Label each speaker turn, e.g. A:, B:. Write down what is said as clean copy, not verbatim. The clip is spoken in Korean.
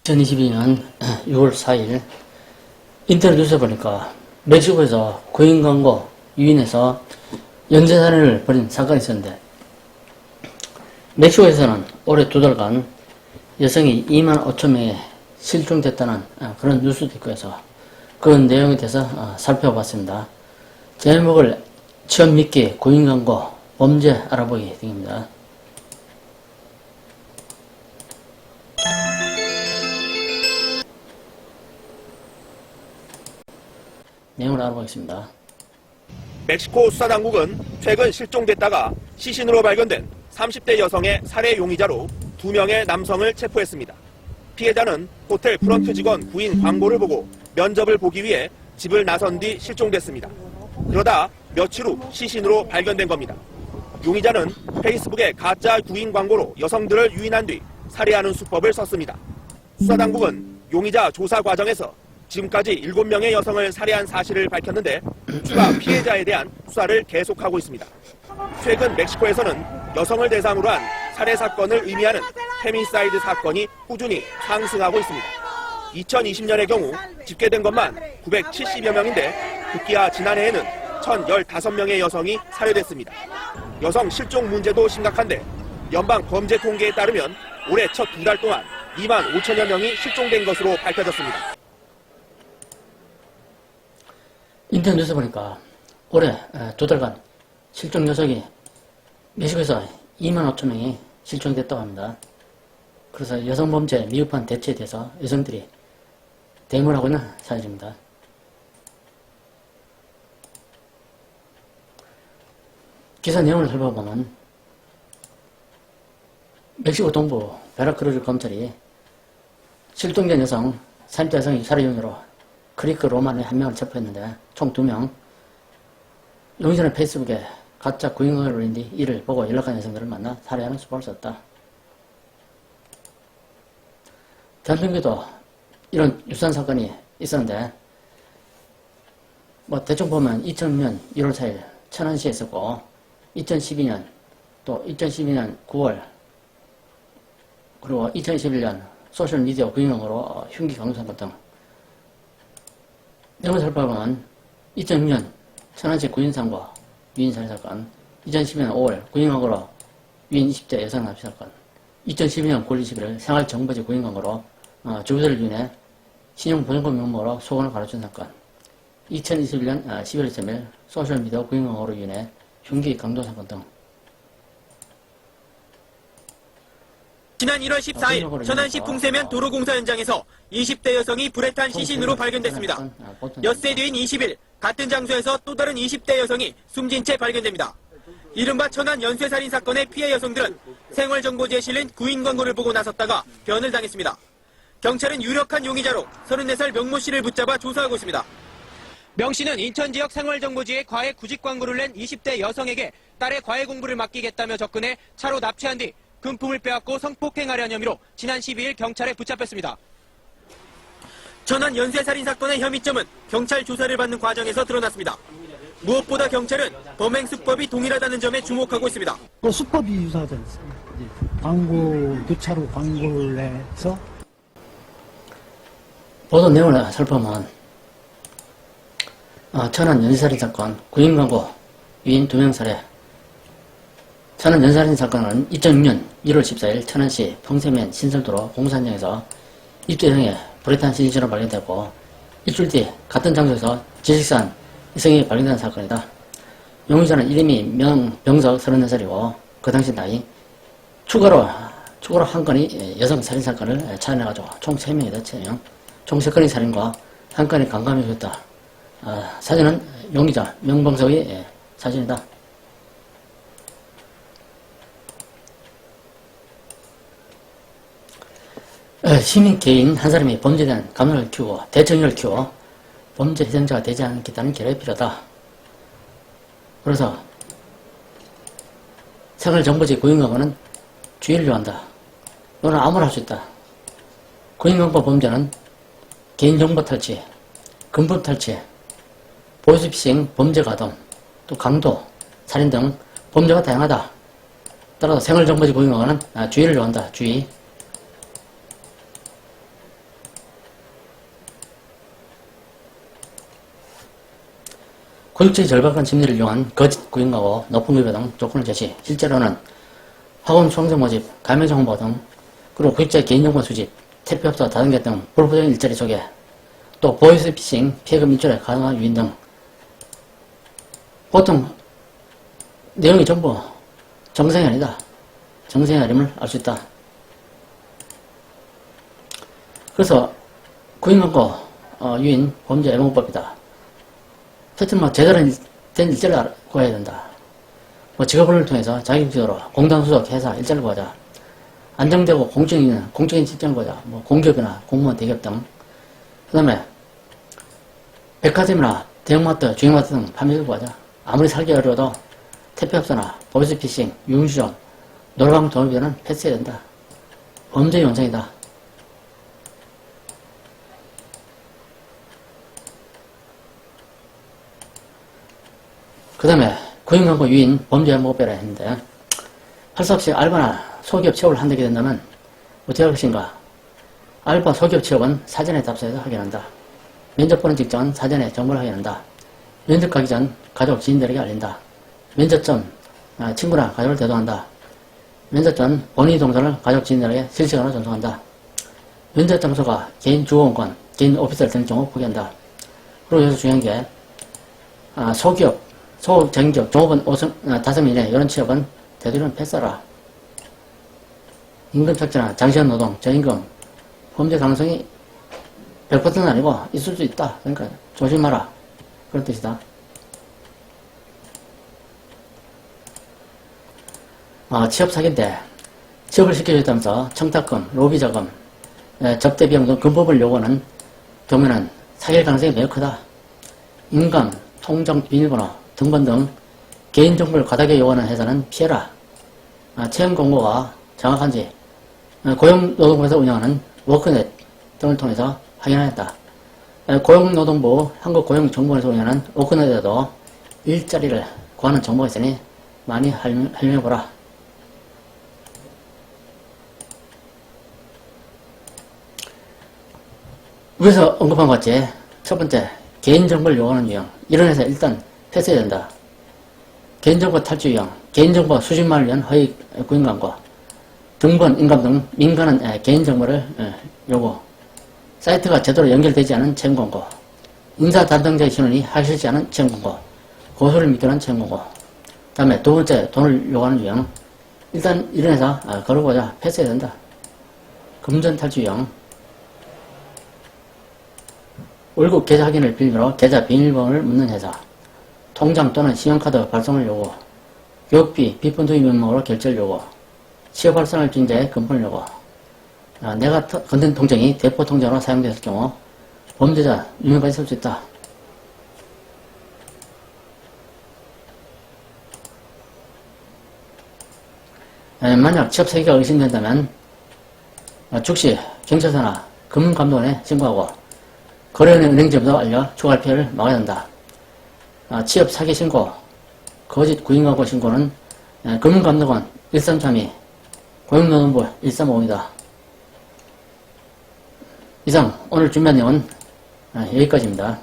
A: 2022년 6월 4일 인터넷 뉴스에 보니까 멕시코에서 구인 광고 유인해서 연쇄살인을 벌인 사건이 있었는데, 멕시코에서는 올해 2달간 여성이 2만 5천 명에 실종됐다는 그런 뉴스도 있고 해서 그 내용에 대해서 살펴봤습니다. 제목을 처음 믿기 구인 광고 범죄 알아보기 등입니다. 내용을 알아보겠습니다.
B: 멕시코 수사당국은 최근 실종됐다가 시신으로 발견된 30대 여성의 살해 용의자로 2명의 남성을 체포했습니다. 피해자는 호텔 프런트 직원 구인 광고를 보고 면접을 보기 위해 집을 나선 뒤 실종됐습니다. 그러다 며칠 후 시신으로 발견된 겁니다. 용의자는 페이스북에 가짜 구인 광고로 여성들을 유인한 뒤 살해하는 수법을 썼습니다. 수사당국은 용의자 조사 과정에서 지금까지 7명의 여성을 살해한 사실을 밝혔는데, 추가 피해자에 대한 수사를 계속하고 있습니다. 최근 멕시코에서는 여성을 대상으로 한 살해 사건을 의미하는 페미사이드 사건이 꾸준히 상승하고 있습니다. 2020년의 경우 집계된 것만 970여 명인데, 급기야 지난해에는 1015명의 여성이 살해됐습니다. 여성 실종 문제도 심각한데, 연방 범죄 통계에 따르면 올해 첫 2달 동안 2만 5천여 명이 실종된 것으로 밝혀졌습니다.
A: 인터넷 뉴스 보니까 올해 2달간 실종 여성이 멕시코에서 2만 5천 명이 실종됐다고 합니다. 그래서 여성범죄 미흡한 대처에 대해서 여성들이 대응을 하고 있는 사실입니다. 기사 내용을 살펴보면 멕시코 동부 베라크루즈 검찰이 실종된 여성, 30대 여성이 살해 용의로 그리크 로만의 1명을 체포했는데 총 2명. 용의자는 페이스북에 가짜 구인광고를 올린 뒤 이를 보고 연락한 여성들을 만나 살해하는 수법을 썼다. 대한민국에도 이런 유사한 사건이 있었는데, 대충 보면 2000년 1월 4일 천안시에 있었고, 2012년 또 2012년 9월 그리고 2011년 소셜미디어 구인광고로 흉기 강도 사건 등 내용을 살펴보면 2006년 천안시 구인상고 유인살해 사건, 2012년 5월 구인광고로 유인 20대 여성 납치 사건, 2012년 9월 21일 생활정보지 구인광고로 주부들을 유인해 신용보증금 명목으로 소원을 가로챈 사건, 2021년 11월 3일 소셜미디어 구인광고로 유인해 흉기 강도 사건 등.
C: 지난 1월 14일 천안시 풍세면 도로공사 현장에서 20대 여성이 불에 탄 시신으로 발견됐습니다. 엿새 뒤인 20일 같은 장소에서 또 다른 20대 여성이 숨진 채 발견됩니다. 이른바 천안 연쇄살인 사건의 피해 여성들은 생활정보지에 실린 구인 광고를 보고 나섰다가 변을 당했습니다. 경찰은 유력한 용의자로 34살 명모 씨를 붙잡아 조사하고 있습니다. 명 씨는 인천 지역 생활정보지에 과외 구직 광고를 낸 20대 여성에게 딸의 과외 공부를 맡기겠다며 접근해 차로 납치한 뒤 금품을 빼앗고 성폭행하려는 혐의로 지난 12일 경찰에 붙잡혔습니다. 천안 연쇄살인 사건의 혐의점은 경찰 조사를 받는 과정에서 드러났습니다. 무엇보다 경찰은 범행 수법이 동일하다는 점에 주목하고 있습니다.
D: 수법이 유사하지 않습니까? 광고, 교차로 광고를 내서
A: 보도 내용을 살펴보면 천안 연쇄살인 사건, 구인 광고, 유인 2명 살해. 천안 연쇄살인 사건은 2006년 1월 14일 천안시 평세면 신설도로 공사 현장에서 20대 여성의 불에 탄 시신으로 발견되고, 일주일 뒤 같은 장소에서 지식산 여성이 발견된 사건이다. 용의자는 이름이 명병석 34살이고 그 당시 나이, 추가로 한 건이 여성 살인 사건을 찾아내가지고 총 3명이다. 3명. 총 3건의 살인과 1건의 강간이 있었다. 사진은 용의자 명병석의 사진이다. 시민 개인 한 사람이 범죄에 대한 감정을 키우고 대처력을 키워 범죄 희생자가 되지 않겠다는 결의가 필요하다. 그래서 생활정보지 구인광고는 주의를 요한다. 너는 아무나 할 수 있다. 구인광고 범죄는 개인정보 탈취, 금품 탈취, 보이스피싱, 범죄 가동, 또 강도, 살인 등 범죄가 다양하다. 따라서 생활정보지 구인광고는 주의를 요한다. 주의. 고육자의 절박한 심리를 이용한 거짓 구인하고 높은 급여 등 조건을 제시, 실제로는 학원 수강생 모집, 가맹점 홍보 등, 그리고 구육자의 개인정보 수집, 택배업소 다단계 등 불법적인 일자리 소개, 또 보이스피싱, 피해금 인출에 가능한 유인 등 보통 내용이 전부 정상이 아니다. 정상이 아님을 알 수 있다. 그래서 구인광고 유인 범죄 예방법이다. 하여튼 제대로 된 일자리를 구해야 된다. 직업을 통해서 자기비도로 공단 수석 회사 일자리를 구하자. 안정되고 공적인 직장을 구하자. 공기업이나 공무원 대기업 등. 그 다음에 백화점이나 대형마트, 주행마트 등 판매를 구하자. 아무리 살기 어려워도 택배업소나 보이스피싱, 유흥주점, 노래방 돈을 패스해야 된다. 범죄의 원성이다. 그 다음에 구인광고 유인 범죄 예방법이라 했는데 할 수 없이 알바나 소기업 취업을 한다게 된다면 어떻게 할 것인가? 알바 소기업 취업은 사전에 답사해서 확인한다. 면접 보는 직전 사전에 정보를 확인한다. 면접 가기 전 가족 지인들에게 알린다. 면접 전 친구나 가족을 대동한다. 면접 전 본인의 동선을 가족 지인들에게 실시간으로 전송한다. 면접 장소가 개인 주거공간, 개인 오피스를 등 경우 포기한다. 그리고 여기서 중요한 게 소기업, 소정기업, 종업원 5명 이내 이런 취업은 되도록이면 패스하라. 임금 착취나 장시간 노동, 저임금, 범죄 가능성이 100%는 아니고 있을 수 있다. 그러니까 조심하라. 그런 뜻이다. 취업 사기인데 취업을 시켜줬다면서 청탁금, 로비자금, 접대비용 등 금품을 요구하는 경우에는 사기일 가능성이 매우 크다. 인감, 통장 비밀번호, 등본 등 개인정보를 과다하게 요구하는 회사는 피해라. 채용 공고가 정확한지 고용노동부에서 운영하는 워크넷 등을 통해서 확인하였다. 고용노동부 한국고용정보원에서 운영하는 워크넷에도 일자리를 구하는 정보가 있으니 많이 활용해보라. 위에서 언급한 것 같이 첫 번째, 개인정보를 요구하는 유형. 이런 회사 일단 패스해야 된다. 개인정보 탈취 유형, 개인정보 수집만을 위한 허위 구인광고, 등본, 인감 등 민감한 개인정보를 요구, 사이트가 제대로 연결되지 않은 채용광고, 인사 담당자의 신원이 확실치 않은 채용광고, 고소를 미끄러운 채용광고. 다음에 두 번째, 돈을 요구하는 유형. 일단 이런 회사 걸어보자. 패스해야 된다. 금전 탈취 유형, 월급 계좌 확인을 빌미로 계좌 비밀번호를 묻는 회사, 통장 또는 신용카드 발송을 요구, 교육비, 빚분 투입 명목으로 결제를 요구, 취업 활성을 준자의 금품을 요구, 내가 건든 통장이 대포 통장으로 사용되었을 경우 범죄자 유명까지 있을 수 있다. 만약 취업 사기가 의심된다면 즉시 경찰서나 금융감독원에 신고하고 거래은행 은행점도 알려 추가할 피해를 막아야 한다. 취업 사기 신고, 거짓 구인광고 신고는 금융감독원 1332, 고용노동부 1350이다. 이상 오늘 준비한 내용은 여기까지입니다.